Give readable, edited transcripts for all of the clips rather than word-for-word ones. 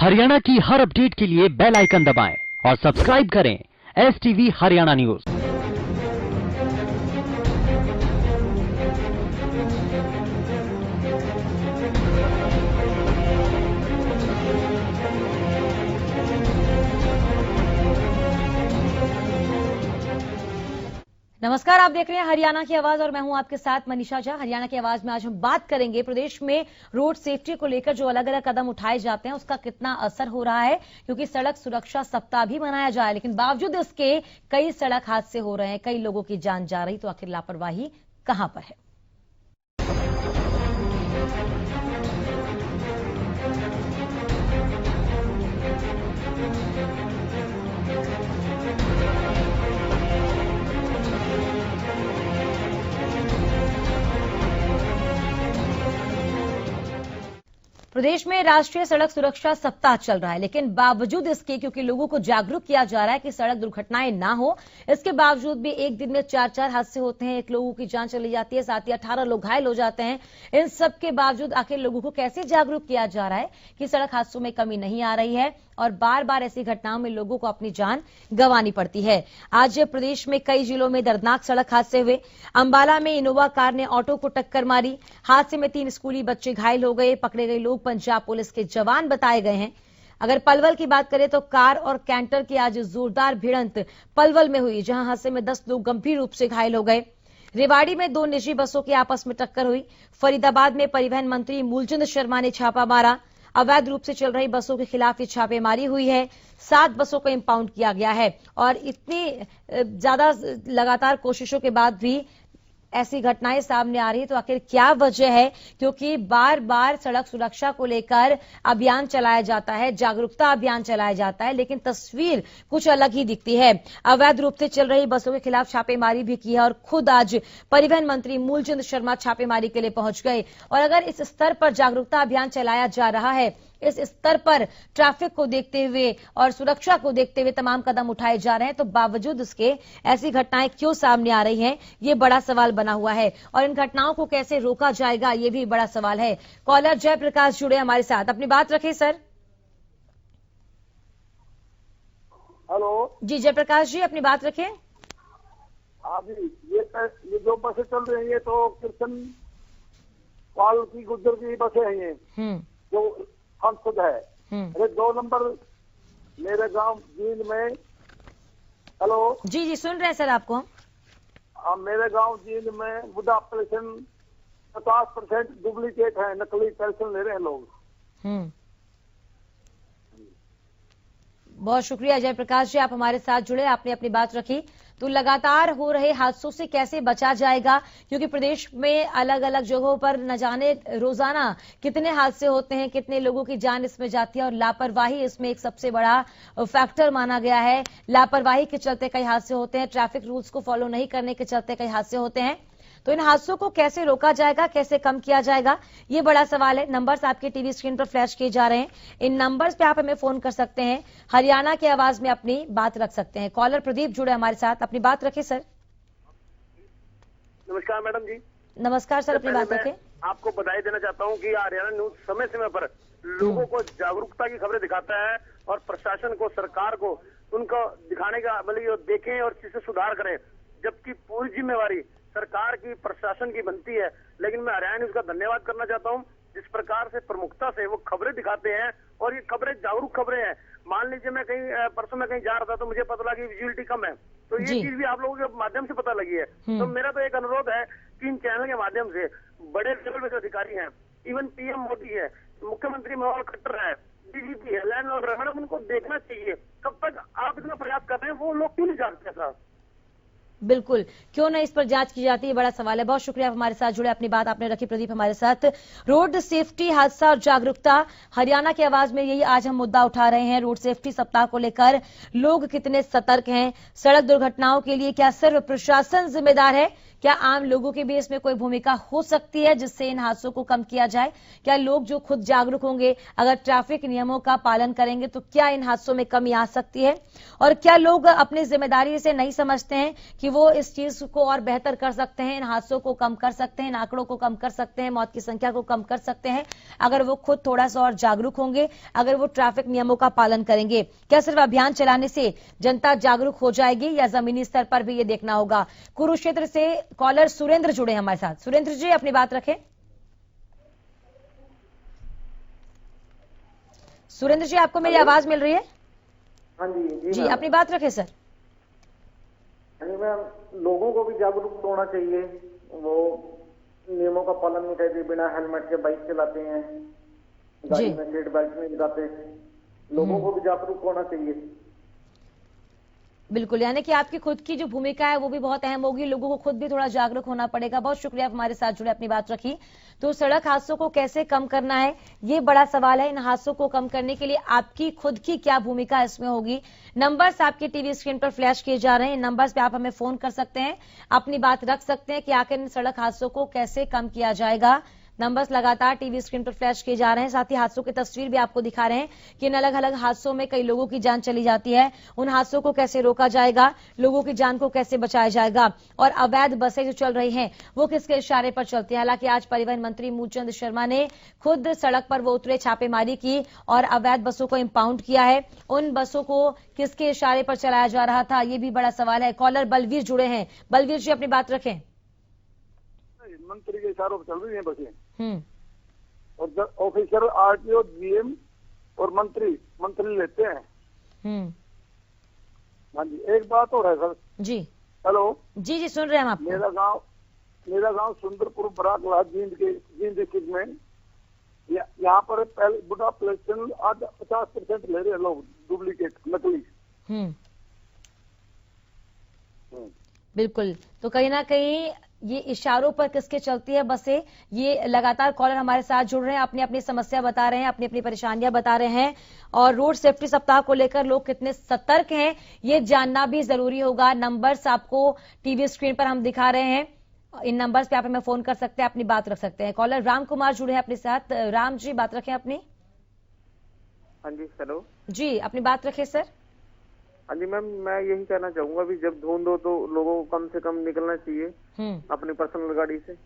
हरियाणा की हर अपडेट के लिए बेल आइकन दबाएं और सब्सक्राइब करें STV हरियाणा न्यूज। नमस्कार, आप देख रहे हैं हरियाणा की आवाज और मैं हूं आपके साथ मनीषा झा। हरियाणा की आवाज में आज हम बात करेंगे प्रदेश में रोड सेफ्टी को लेकर जो अलग अलग कदम उठाए जाते हैं उसका कितना असर हो रहा है, क्योंकि सड़क सुरक्षा सप्ताह भी मनाया जाए लेकिन बावजूद इसके कई सड़क हादसे हो रहे हैं, कई लोगों की जान जा रही, तो आखिर लापरवाही कहां पर है। प्रदेश में राष्ट्रीय सड़क सुरक्षा सप्ताह चल रहा है, लेकिन बावजूद इसके, क्योंकि लोगों को जागरूक किया जा रहा है कि सड़क दुर्घटनाएं ना हो, इसके बावजूद भी एक दिन में 4 हादसे होते हैं, 1 लोगों की जान चली जाती है, साथ ही 18 लोग घायल हो जाते हैं। इन सब के बावजूद आखिर लोगों को कैसे जागरूक किया जा रहा है कि सड़क हादसों में कमी नहीं आ रही है और बार बार ऐसी घटनाओं में लोगों को अपनी जान गंवानी पड़ती है। आज प्रदेश में कई जिलों में दर्दनाक सड़क हादसे हुए। अंबाला में इनोवा कार ने ऑटो को टक्कर मारी। हादसे में 3 स्कूली बच्चे घायल हो गए। पकड़े गए लोग पंजाब पुलिस के जवान बताए गए हैं। अगर पलवल की बात करें तो कार और कैंटर की आज जोरदार भिड़ंत पलवल में हुई, जहां हादसे में 10 लोग गंभीर रूप से घायल हो गए। रेवाड़ी में 2 निजी बसों की आपस में टक्कर हुई। फरीदाबाद में परिवहन मंत्री मूलचंद शर्मा ने छापा मारा। अवैध रूप से चल रही बसों के खिलाफ ये छापेमारी हुई है। 7 बसों को इंपाउंड किया गया है और इतनी ज्यादा लगातार कोशिशों के बाद भी ऐसी घटनाएं सामने आ रही है, तो आखिर क्या वजह है? क्योंकि बार बार सड़क सुरक्षा को लेकर अभियान चलाया जाता है, जागरूकता अभियान चलाया जाता है, लेकिन तस्वीर कुछ अलग ही दिखती है। अवैध रूप से चल रही बसों के खिलाफ छापेमारी भी की है और खुद आज परिवहन मंत्री मूलचंद शर्मा छापेमारी के लिए पहुंच गए। और अगर इस स्तर पर जागरूकता अभियान चलाया जा रहा है, इस स्तर पर ट्रैफिक को देखते हुए और सुरक्षा को देखते हुए तमाम कदम उठाए जा रहे हैं, तो बावजूद उसके ऐसी घटनाएं क्यों सामने आ रही हैं, ये बड़ा सवाल बना हुआ है। और इन घटनाओं को कैसे रोका जाएगा, ये भी बड़ा सवाल है। कॉलर जयप्रकाश जुड़े हमारे साथ, अपनी बात रखें सर। हेलो जी जयप्रकाश जी, अपनी बात रखें। हाँ जी, ये जो बसें चल रही है तो कृष्ण पाल की गुजर की बसें हैं ये जो खुद है। अरे 2 नंबर मेरे गांव जींद में। हेलो जी जी, सुन रहे हैं सर आपको। मेरे गांव जींद में वृद्धा पेंशन 50% डुप्लीकेट है, नकली पेंशन ले रहे हैं लोग। बहुत शुक्रिया जयप्रकाश जी, आप हमारे साथ जुड़े, आपने अपनी बात रखी। तो लगातार हो रहे हादसों से कैसे बचा जाएगा, क्योंकि प्रदेश में अलग अलग जगहों पर न जाने रोजाना कितने हादसे होते हैं, कितने लोगों की जान इसमें जाती है और लापरवाही इसमें एक सबसे बड़ा फैक्टर माना गया है। लापरवाही के चलते कई हादसे होते हैं, ट्रैफिक रूल्स को फॉलो नहीं करने के चलते कई हादसे होते हैं। तो इन हादसों को कैसे रोका जाएगा, कैसे कम किया जाएगा, ये बड़ा सवाल है। नंबर्स आपके टीवी स्क्रीन पर फ्लैश किए जा रहे हैं, इन नंबर्स पे आप हमें फोन कर सकते हैं, हरियाणा की आवाज में अपनी बात रख सकते हैं। कॉलर प्रदीप जुड़े हमारे साथ, अपनी बात रखें सर। नमस्कार मैडम जी। नमस्कार सर, अपनी बात रखें। आपको बधाई देना चाहता हूं कि हरियाणा न्यूज समय समय पर लोगों को जागरूकता की खबरें दिखाता है और प्रशासन को, सरकार को उनको दिखाने का मतलब देखें और चीजें सुधार करें, जबकि पूरी जिम्मेवारी सरकार की, प्रशासन की बनती है। लेकिन मैं हरियाणा न्यूज का धन्यवाद करना चाहता हूं जिस प्रकार से प्रमुखता से वो खबरें दिखाते हैं और ये खबरें जागरूक खबरें हैं। मान लीजिए मैं कहीं परसों में कहीं जा रहा था तो मुझे पता लगा कि विजुअलिटी कम है, तो ये चीज भी आप लोगों के माध्यम से पता लगी है। तो मेरा तो एक अनुरोध है कि इन चैनल के माध्यम से बड़े लेवल पे जो अधिकारी हैं, इवन PM मोदी है, मुख्यमंत्री मनोहर खट्टर है, DGP है, लैंड और मैडम, उनको देखना चाहिए। कब तक आप इतना प्रयास कर रहे हैं, वो लोग क्यों नहीं जानते साहब? बिल्कुल, क्यों ना इस पर जांच की जाती है, बड़ा सवाल है। बहुत शुक्रिया हमारे साथ जुड़े, अपनी बात आपने रखी प्रदीप हमारे साथ। रोड सेफ्टी, हादसा और जागरूकता, हरियाणा की आवाज में यही आज हम मुद्दा उठा रहे हैं। रोड सेफ्टी सप्ताह को लेकर लोग कितने सतर्क हैं, सड़क दुर्घटनाओं के लिए क्या सिर्फ प्रशासन जिम्मेदार है, क्या आम लोगों की भी इसमें कोई भूमिका हो सकती है जिससे इन हादसों को कम किया जाए? क्या लोग जो खुद जागरूक होंगे, अगर ट्रैफिक नियमों का पालन करेंगे तो क्या इन हादसों में कमी आ सकती है? और क्या लोग अपनी जिम्मेदारी से नहीं समझते हैं कि वो इस चीज को और बेहतर कर सकते हैं, इन हादसों को कम कर सकते हैं, इन आंकड़ों को कम कर सकते हैं, मौत की संख्या को कम कर सकते हैं, अगर वो खुद थोड़ा सा और जागरूक होंगे, अगर वो ट्रैफिक नियमों का पालन करेंगे? क्या सिर्फ अभियान चलाने से जनता जागरूक हो जाएगी या जमीनी स्तर पर भी ये देखना होगा? कुरुक्षेत्र से कॉलर सुरेंद्र जुड़े हैं हमारे साथ। सुरेंद्र जी, अपनी बात रखें। सुरेंद्र जी, आपको मेरी आवाज मिल रही है? हाँ जी जी, अपनी बात रखें सर। मैम, लोगों को भी जागरूक होना चाहिए। वो नियमों का पालन नहीं करते, बिना हेलमेट के बाइक चलाते हैं, गाड़ी में सीट बेल्ट नहीं लगाते। लोगों को भी जागरूक होना चाहिए। बिल्कुल, यानी कि आपकी खुद की जो भूमिका है वो भी बहुत अहम होगी, लोगों को खुद भी थोड़ा जागरूक होना पड़ेगा। बहुत शुक्रिया, आप हमारे साथ जुड़े, अपनी बात रखी। तो सड़क हादसों को कैसे कम करना है, ये बड़ा सवाल है। इन हादसों को कम करने के लिए आपकी खुद की क्या भूमिका इसमें होगी? नंबर्स आपके टीवी स्क्रीन पर फ्लैश किए जा रहे हैं, इन नंबर्स पे आप हमें फोन कर सकते हैं, अपनी बात रख सकते हैं कि आखिर इन सड़क हादसों को कैसे कम किया जाएगा। नंबर्स लगातार टीवी स्क्रीन पर फ्लैश किए जा रहे हैं, साथ ही हादसों की तस्वीर भी आपको दिखा रहे हैं कि इन अलग अलग हादसों में कई लोगों की जान चली जाती है। उन हादसों को कैसे रोका जाएगा, लोगों की जान को कैसे बचाया जाएगा, और अवैध बसें जो चल रही हैं वो किसके इशारे पर चलती है? हालांकि आज परिवहन मंत्री मूलचंद शर्मा ने खुद सड़क पर वो उतरे, छापेमारी की और अवैध बसों को इंपाउंड किया है। उन बसों को किसके इशारे पर चलाया जा रहा था, ये भी बड़ा सवाल है। कॉलर बलवीर जुड़े हैं। बलवीर जी, अपनी बात रखें। मंत्री के इशारों पर चल रही है बसें, और ऑफिसर आरटीओ, जीएम और मंत्री लेते हैं। हाँ जी, एक बात और है सर जी। हेलो जी, सुन रहे हैं हम आपको। मेरा गांव सुंदरपुर बराकला जींद डिस्ट्रिक्ट में। यहाँ पर पहले बुढ़ा प्लेसन आज 50% ले रहे हैं लोग, डुप्लीकेट, नकली। बिल्कुल, तो कहीं ना कहीं ये इशारों पर किसके चलती है बसें, ये लगातार कॉलर हमारे साथ जुड़ रहे हैं, अपनी अपनी समस्या बता रहे हैं, अपनी अपनी परेशानियां बता रहे हैं, और रोड सेफ्टी सप्ताह को लेकर लोग कितने सतर्क हैं ये जानना भी जरूरी होगा। नंबर्स आपको टीवी स्क्रीन पर हम दिखा रहे हैं, इन नंबर्स पे आप हमें फोन कर सकते हैं, अपनी बात रख सकते हैं। कॉलर राम कुमार जुड़े हैं अपने साथ। राम जी, बात रखें अपनी। हाँ जी, हेलो जी, अपनी बात रखें सर। हाँ जी मैम, मैं यही कहना चाहूंगा भी जब धुंध हो तो लोगों को कम से कम निकलना चाहिए अपनी पर्सनल गाड़ी से।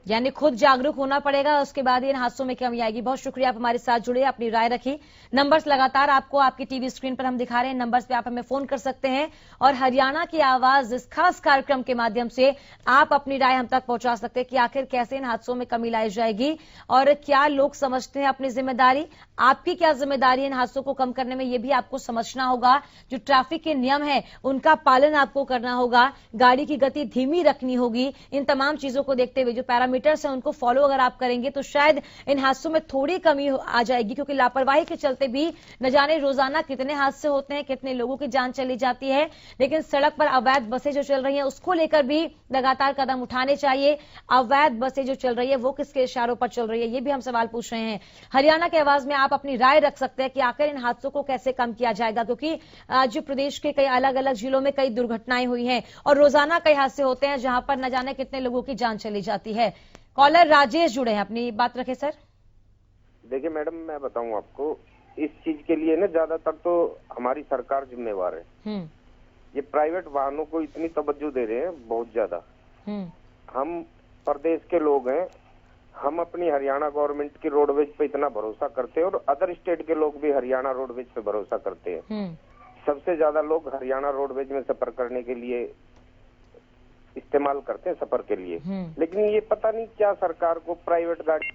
यानी खुद जागरूक होना पड़ेगा, उसके बाद इन हादसों में कमी आएगी। बहुत शुक्रिया, आप हमारे साथ जुड़े, अपनी राय रखी। नंबर्स लगातार आपको आपकी टीवी स्क्रीन पर हम दिखा रहे हैं, नंबर्स पे आप हमें फोन कर सकते हैं, और हरियाणा की आवाज इस खास कार्यक्रम के माध्यम से आप अपनी राय हम तक पहुंचा सकते हैं कि आखिर कैसे इन हादसों में कमी लाई जाएगी, और क्या लोग समझते हैं अपनी जिम्मेदारी, आपकी क्या जिम्मेदारी इन हादसों को कम करने में, ये भी आपको समझना होगा। जो ट्रैफिक के नियम है उनका पालन आपको करना होगा, गाड़ी की गति धीमी रखनी होगी। इन तमाम चीजों को देखते हुए जो पैरामीटर्स है उनको फॉलो अगर आप करेंगे तो शायद इन हादसों में थोड़ी कमी आ जाएगी, क्योंकि लापरवाही के चलते भी न जाने रोजाना कितने हादसे होते हैं, कितने लोगों की जान चली जाती है। लेकिन सड़क पर अवैध बसें जो चल रही हैं उसको लेकर भी लगातार कदम उठाने चाहिए। अवैध बसें जो चल रही है वो किसके इशारों पर चल रही है, ये भी हम सवाल पूछ रहे हैं। हरियाणा की आवाज में आप अपनी राय रख सकते हैं कि आखिर इन हादसों को कैसे कम किया जाएगा, क्योंकि आज प्रदेश के कई अलग अलग जिलों में कई दुर्घटनाएं हुई हैं और रोजाना कई हादसे होते हैं जहां पर न जाने कितने लोगों की जान चली जाती है। कॉलर राजेश जुड़े हैं, अपनी बात रखें सर। देखिए मैडम, मैं बताऊं आपको, इस चीज के लिए ना ज्यादातर तो हमारी सरकार जिम्मेवार है। ये प्राइवेट वाहनों को इतनी तवज्जो दे रहे हैं बहुत ज्यादा। हम प्रदेश के लोग हैं, हम अपनी हरियाणा गवर्नमेंट की रोडवेज पे इतना भरोसा करते हैं, और अदर स्टेट के लोग भी हरियाणा रोडवेज पे भरोसा करते हैं। सबसे ज्यादा लोग हरियाणा रोडवेज में सफर करने के लिए इस्तेमाल करते हैं, सफर के लिए। लेकिन ये पता नहीं क्या सरकार को प्राइवेट गाड़ी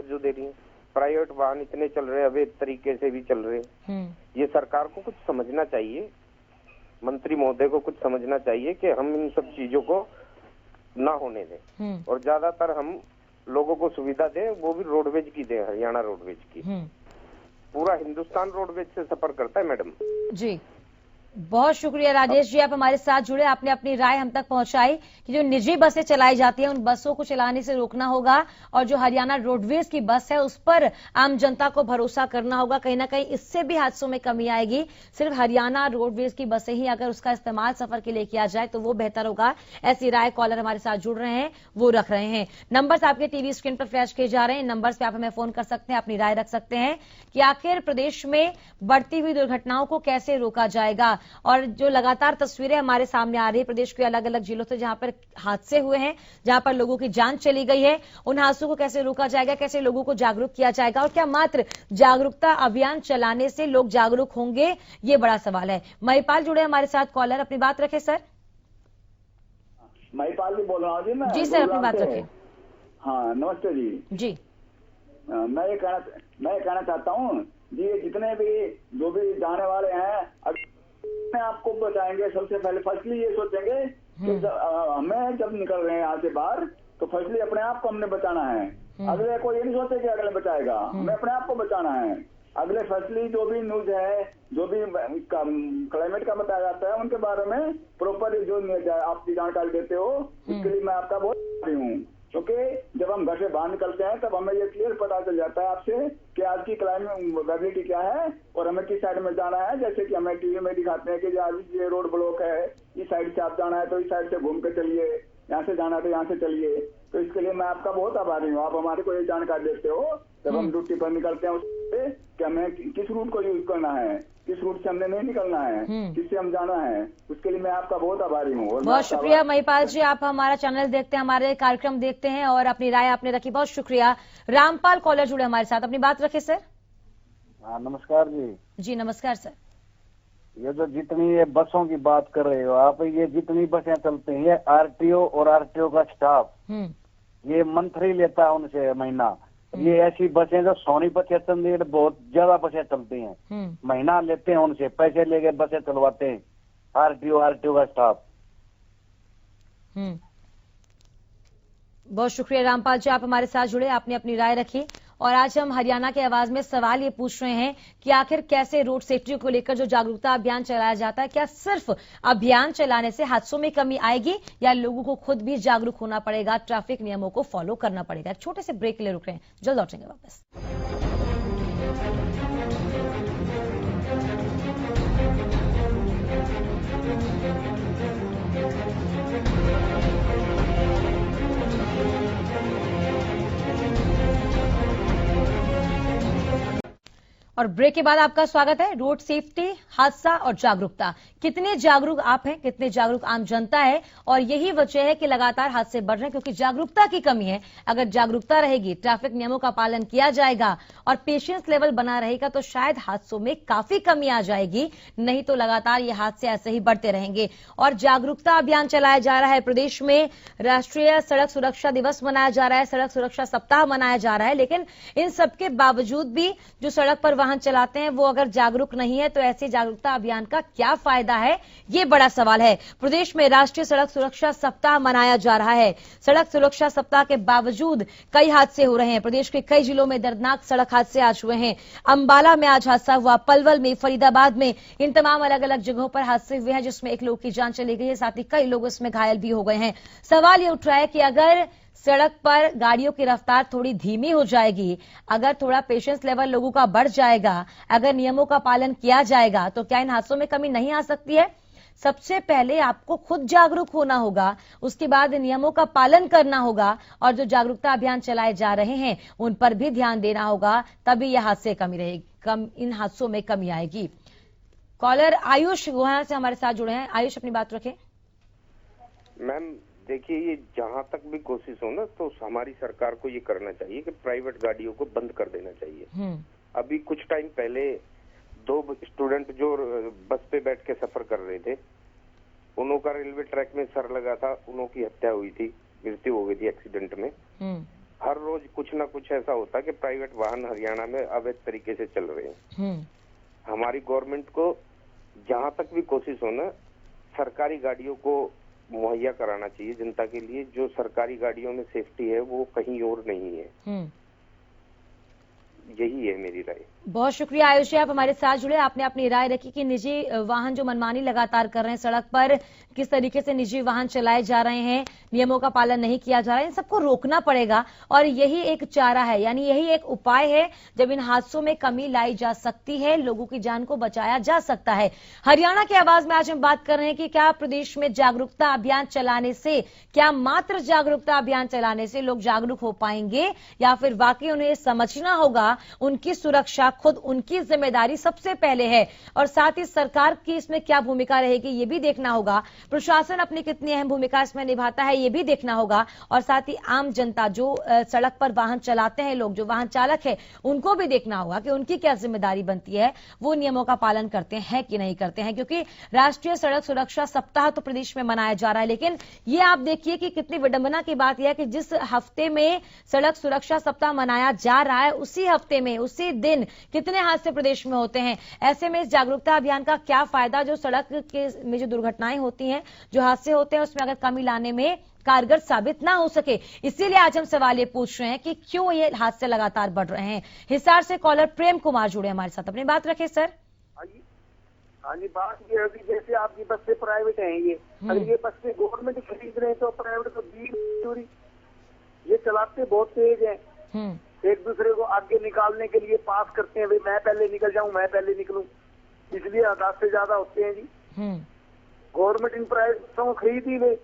जो दे रही है, प्राइवेट वाहन इतने चल रहे हैं, अवैध तरीके से भी चल रहे हैं। ये सरकार को कुछ समझना चाहिए, मंत्री महोदय को कुछ समझना चाहिए कि हम इन सब चीजों को ना होने दें, और ज्यादातर हम लोगों को सुविधा दें, वो भी रोडवेज की दें, हरियाणा रोडवेज की। पूरा हिंदुस्तान रोडवेज से सफर करता है मैडम जी। बहुत शुक्रिया राजेश जी, आप हमारे साथ जुड़े, आपने अपनी राय हम तक पहुंचाई कि जो निजी बसें चलाई जाती हैं उन बसों को चलाने से रोकना होगा और जो हरियाणा रोडवेज की बस है उस पर आम जनता को भरोसा करना होगा। कहीं ना कहीं इससे भी हादसों में कमी आएगी। सिर्फ हरियाणा रोडवेज की बसें ही अगर उसका इस्तेमाल सफर के लिए किया जाए तो वो बेहतर होगा। ऐसी राय कॉलर हमारे साथ जुड़ रहे हैं, वो रख रहे हैं। नंबर्स आपके टीवी स्क्रीन पर फ्लैश किए जा रहे हैं। नंबर्स पे आप हमें फोन कर सकते हैं, अपनी राय रख सकते हैं कि आखिर प्रदेश में बढ़ती हुई दुर्घटनाओं को कैसे रोका जाएगा। और जो लगातार तस्वीरें हमारे सामने आ रही है प्रदेश के अलग अलग जिलों से जहां पर हादसे हुए हैं, जहां पर लोगों की जान चली गई है, उन हादसों को कैसे रोका जाएगा, कैसे लोगों को जागरूक किया जाएगा और क्या मात्र जागरूकता अभियान चलाने से लोग जागरूक होंगे, ये बड़ा सवाल है। महिपाल जुड़े हमारे साथ कॉलर, अपनी बात रखे सर। महिपाल जी बोल रहा हूँ जी मैं। जी सर, अपनी बात रखें। हाँ नमस्ते जी। जी मैं ये कहना चाहता हूँ जी, ये जितने भी जो भी जाने वाले हैं अपने आप को बचाएंगे। सबसे पहले फर्स्टली ये सोचेंगे कि हमें जब निकल रहे हैं यहाँ से बाहर तो फर्स्टली अपने आप को हमने बचाना है। अगले को ये नहीं सोचे कि अगले बचाएगा, हमें अपने आप को बचाना है। अगले फर्स्टली जो भी न्यूज है, जो भी क्लाइमेट का बताया जाता है उनके बारे में प्रॉपर जो आपकी जानकारी देते हो, इसके लिए मैं आपका बहुत आभारी हूँ। क्योंकि जब हम घर से बाहर निकलते हैं तब हमें ये क्लियर पता चल जाता है आपसे कि आज की क्लाइमेट क्या है और हमें किस साइड में जाना है। जैसे कि हमें टीवी में दिखाते हैं कि आज ये रोड ब्लॉक है, इस साइड से आप जाना है तो इस साइड से घूम के चलिए, यहाँ से जाना है तो यहाँ से चलिए। तो इसके लिए मैं आपका बहुत आभारी हूँ। आप हमारे को ये जानकारी देते हो जब हम ड्यूटी पर निकलते हैं उससे कि हमें किस रूट को यूज करना है, किस रूट से हमने नहीं निकलना है, किससे हम जाना है, उसके लिए मैं आपका बहुत आभारी हूँ। बहुत शुक्रिया महिपाल जी, आप हमारा चैनल देखते हैं, हमारे कार्यक्रम देखते हैं और अपनी राय आपने रखी, बहुत शुक्रिया। रामपाल कॉलर जुड़े हमारे साथ, अपनी बात रखे सर। हाँ नमस्कार जी। जी नमस्कार सर। ये जो जितनी ये बसों की बात कर रहे हो आप, ये जितनी बसें चलती हैं आरटीओ और आरटीओ का स्टाफ ये मंथली लेता है उनसे महीना। ये ऐसी बसें जो सोनीपत चंडीगढ़ बहुत ज्यादा बसें चलती हैं, महीना लेते हैं उनसे, पैसे लेके बसें चलवाते हैं आरटीओ का स्टाफ। बहुत शुक्रिया रामपाल जी, आप हमारे साथ जुड़े, आपने अपनी राय रखी। और आज हम हरियाणा के आवाज में सवाल ये पूछ रहे हैं कि आखिर कैसे रोड सेफ्टी को लेकर जो जागरूकता अभियान चलाया जाता है, क्या सिर्फ अभियान चलाने से हादसों में कमी आएगी या लोगों को खुद भी जागरूक होना पड़ेगा, ट्रैफिक नियमों को फॉलो करना पड़ेगा। एक छोटे से ब्रेक के लिए रुक रहे हैं, जल्द लौटेंगे वापस। और ब्रेक के बाद आपका स्वागत है। रोड सेफ्टी, हादसा और जागरूकता, कितने जागरूक आप हैं, कितने जागरूक आम जनता है, और यही वजह है कि लगातार हादसे बढ़ रहे हैं क्योंकि जागरूकता की कमी है। अगर जागरूकता रहेगी, ट्रैफिक नियमों का पालन किया जाएगा और पेशेंस लेवल बना रहेगा तो शायद हादसों में काफी कमी आ जाएगी, नहीं तो लगातार ये हादसे ऐसे ही बढ़ते रहेंगे। और जागरूकता अभियान चलाया जा रहा है प्रदेश में, राष्ट्रीय सड़क सुरक्षा दिवस मनाया जा रहा है, सड़क सुरक्षा सप्ताह मनाया जा रहा है, लेकिन इन सबके बावजूद भी जो सड़क पर वाहन चलाते हैं वो अगर जागरूक नहीं है तो ऐसे जागरूकता अभियान का क्या फायदा है, ये बड़ा सवाल है। प्रदेश में राष्ट्रीय सड़क सुरक्षा सप्ताह मनाया जा रहा है। सड़क सुरक्षा सप्ताह के बावजूद कई हादसे हो रहे हैं। प्रदेश के कई जिलों में दर्दनाक सड़क हादसे आज हुए हैं। अंबाला में आज हादसा हुआ, पलवल में, फरीदाबाद में, इन तमाम अलग अलग जगहों पर हादसे हुए हैं जिसमें एक लोग की जान चली गई है, साथ ही कई लोग इसमें घायल भी हो गए हैं। सवाल ये उठ रहा है कि अगर सड़क पर गाड़ियों की रफ्तार थोड़ी धीमी हो जाएगी, अगर थोड़ा पेशेंस लेवल लोगों का बढ़ जाएगा, अगर नियमों का पालन किया जाएगा तो क्या इन हादसों में कमी नहीं आ सकती है? सबसे पहले आपको खुद जागरूक होना होगा, उसके बाद नियमों का पालन करना होगा और जो जागरूकता अभियान चलाए जा रहे हैं उन पर भी ध्यान देना होगा, तभी यह हादसे कमी रहेगी, इन हादसों में कमी आएगी। कॉलर आयुष गोहाना से हमारे साथ जुड़े हैं। आयुष, अपनी बात रखें। मैम देखिए, ये जहाँ तक भी कोशिश हो ना तो हमारी सरकार को ये करना चाहिए कि प्राइवेट गाड़ियों को बंद कर देना चाहिए। अभी कुछ टाइम पहले 2 स्टूडेंट जो बस पे बैठ के सफर कर रहे थे, उन्हों का रेलवे ट्रैक में सर लगा था, उन्हों की हत्या हुई थी, मृत्यु हो गई थी एक्सीडेंट में। हर रोज कुछ ना कुछ ऐसा होता है कि प्राइवेट वाहन हरियाणा में अवैध तरीके से चल रहे हैं। हमारी गवर्नमेंट को जहाँ तक भी कोशिश हो ना, सरकारी गाड़ियों को मुहैया कराना चाहिए जनता के लिए। जो सरकारी गाड़ियों में सेफ्टी है वो कहीं और नहीं है। यही है मेरी राय। बहुत शुक्रिया आयुष जी, आप हमारे साथ जुड़े। आपने अपनी राय रखी कि निजी वाहन जो मनमानी लगातार कर रहे हैं सड़क पर, किस तरीके से निजी वाहन चलाए जा रहे हैं, नियमों का पालन नहीं किया जा रहा है, इन सबको रोकना पड़ेगा और यही एक चारा है, यानी यही एक उपाय है जब इन हादसों में कमी लाई जा सकती है, लोगों की जान को बचाया जा सकता है। हरियाणा की आवाज में आज हम बात कर रहे हैं कि क्या प्रदेश में जागरूकता अभियान चलाने से, क्या मात्र जागरूकता अभियान चलाने से लोग जागरूक हो पाएंगे या फिर वाकई उन्हें समझना होगा उनकी सुरक्षा खुद उनकी जिम्मेदारी सबसे पहले है, और साथ ही सरकार की इसमें क्या भूमिका रहेगी ये भी देखना होगा, प्रशासन अपनी कितनी अहम भूमिका इसमें निभाता है ये भी देखना होगा, और साथ ही आम जनता जो सड़क पर वाहन चलाते हैं लोग, जो वाहन चालक है, उनको भी देखना होगा कि उनकी क्या जिम्मेदारी बनती है, वो नियमों का पालन करते हैं कि नहीं करते हैं। क्योंकि राष्ट्रीय सड़क सुरक्षा सप्ताह तो प्रदेश में मनाया जा रहा है, लेकिन ये आप देखिए कि कितनी विडंबना की बात यह है कि जिस हफ्ते में सड़क सुरक्षा सप्ताह मनाया जा रहा है उसी हफ्ते में, उसी दिन कितने हादसे प्रदेश में होते हैं। ऐसे में इस जागरूकता अभियान का क्या फायदा, जो सड़क के में जो दुर्घटनाएं होती हैं, जो हादसे होते हैं, उसमें अगर कमी लाने में कारगर साबित ना हो सके। इसीलिए आज हम सवाल ये पूछ रहे हैं कि क्यों ये हादसे लगातार बढ़ रहे हैं। हिसार से कॉलर प्रेम कुमार जुड़े हमारे साथ, अपनी बात रखें सर। हाँ जी, बात ये है कि जैसे आपकी बसें प्राइवेट हैं, ये अगर ये बसें गवर्नमेंट खरीद रहे हैं तो प्राइवेट को दी चोरी, ये चलाते बहुत तेज हैं, एक दूसरे को आगे निकालने के लिए पास करते हैं, भाई मैं पहले निकल जाऊं, मैं पहले निकलूं, इसलिए हादसे ज्यादा होते हैं जी। गवर्नमेंट इन प्राइवेटों को खरीद ही ले।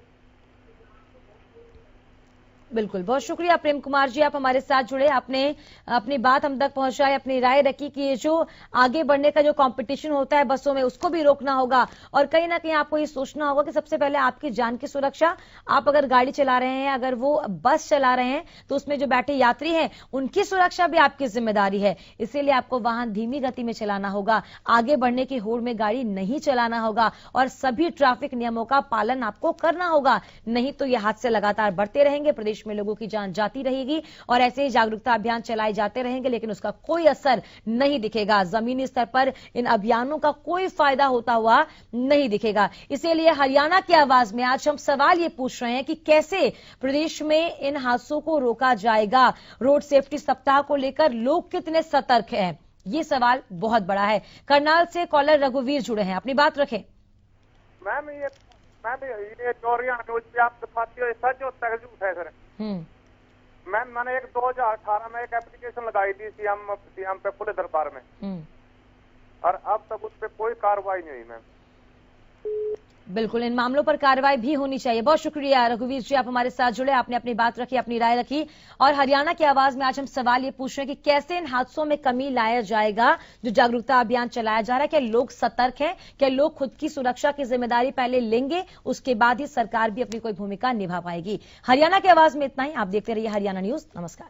बिल्कुल, बहुत शुक्रिया प्रेम कुमार जी, आप हमारे साथ जुड़े, आपने अपनी बात हम तक पहुंचाई, अपनी राय रखी कि ये जो आगे बढ़ने का जो कंपटीशन होता है बसों में, उसको भी रोकना होगा, और कहीं ना कहीं आपको ये सोचना होगा कि सबसे पहले आपकी जान की सुरक्षा। आप अगर गाड़ी चला रहे हैं, अगर वो बस चला रहे हैं, तो उसमें जो बैठे यात्री हैं उनकी सुरक्षा भी आपकी जिम्मेदारी है। इसीलिए आपको वाहन धीमी गति में चलाना होगा, आगे बढ़ने की होड़ में गाड़ी नहीं चलाना होगा, और सभी ट्रैफिक नियमों का पालन आपको करना होगा, नहीं तो ये हादसे लगातार बढ़ते रहेंगे, प्रदेश में लोगों की जान जाती रहेगी, और ऐसे ही जागरूकता अभियान चलाए जाते रहेंगे, लेकिन उसका कोई असर नहीं दिखेगा। जमीनी स्तर पर इन अभियानों का कोई फायदा होता हुआ नहीं दिखेगा। इसीलिए हरियाणा की आवाज में आज हम सवाल ये पूछ रहे हैं कि कैसे प्रदेश में इन हादसों को रोका जाएगा। रोड सेफ्टी सप्ताह को लेकर लोग कितने सतर्क हैं, ये सवाल बहुत बड़ा है। करनाल से कॉलर रघुवीर जुड़े हैं, अपनी बात रखें। मैम ये चोरियां न्यूज पे आप दिखाती हो, सच और तकजूब है सर। मैम मैंने 2018 में एक एप्लीकेशन लगाई थी सीएम पे खुले दरबार में, और अब तक उस पर कोई कार्रवाई नहीं हुई मैम। बिल्कुल, इन मामलों पर कार्रवाई भी होनी चाहिए। बहुत शुक्रिया रघुवीर जी, आप हमारे साथ जुड़े, आपने अपनी बात रखी, अपनी राय रखी, और हरियाणा की आवाज में आज हम सवाल ये पूछ रहे हैं कि कैसे इन हादसों में कमी लाया जाएगा। जो जागरूकता अभियान चलाया जा रहा है, क्या लोग सतर्क हैं, क्या लोग खुद की सुरक्षा की जिम्मेदारी पहले लेंगे, उसके बाद ही सरकार भी अपनी कोई भूमिका निभा पाएगी। हरियाणा की आवाज में इतना ही। आप देखते रहिए हरियाणा न्यूज। नमस्कार।